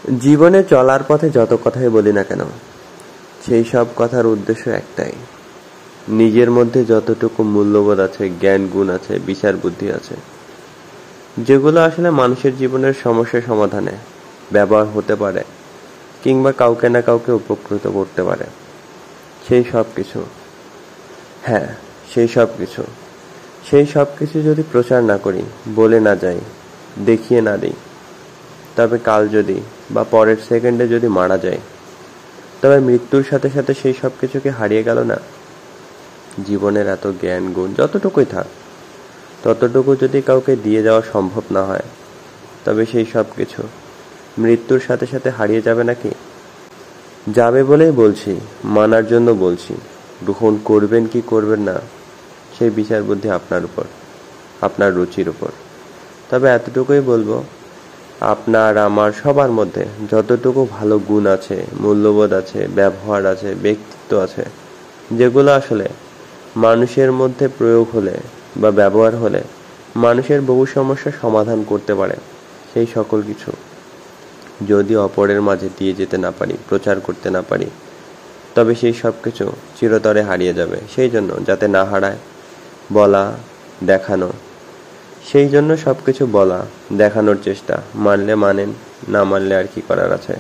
জীবনে চলার পথে যত কথাই বলি না কেন, সেই সব কথার উদ্দেশ্য একটাই। নিজের মধ্যে যতটুকু মূল্যবোধ আছে, জ্ঞান গুণ আছে, বিচার বুদ্ধি আছে, যেগুলো আসলে মানুষের জীবনের সমস্যা সমাধানে ব্যবহার হতে পারে কিংবা কাউকে না কাউকে উপকৃত করতে পারে, সেই সব কিছু, হ্যাঁ সেই সব কিছু যদি প্রচার না করি, বলে না যাই, দেখিয়ে না দিই, তবে কাল যদি বা পরের সেকেন্ডে যদি মারা যায়, তবে মৃত্যুর সাথে সাথে সেই সব কিছুকে হারিয়ে গেল না? জীবনের এত জ্ঞান গুণ যতটুকুই থাক, ততটুকু যদি কাউকে দিয়ে যাওয়া সম্ভব না হয়, তবে সেই সব কিছু মৃত্যুর সাথে সাথে হারিয়ে যাবে নাকি? যাবে বলেই বলছি, মানার জন্য বলছি। গ্রহণ করবেন কি করবেন না, সেই বিচার বুদ্ধি আপনার উপর, আপনার রুচির উপর। তবে এতটুকুই বলবো, আপনার আমার সবার মধ্যে যতটুকু ভালো গুণ আছে, মূল্যবোধ আছে, ব্যবহার আছে, ব্যক্তিত্ব আছে, যেগুলো আসলে মানুষের মধ্যে প্রয়োগ হলে বা ব্যবহার হলে মানুষের বহু সমস্যার সমাধান করতে পারে, সেই সকল কিছু যদি অপরের মাঝে দিয়ে যেতে না পারি, প্রচার করতে না পারি, তবে সেই সব কিছু চিরতরে হারিয়ে যাবে। সেই জন্য যাতে না হারায়, বলা, দেখানো, সেই জন্য সবকিছু বলা, দেখানোর চেষ্টা। মানলে মানেন, না মানলে আর কি করার আছে।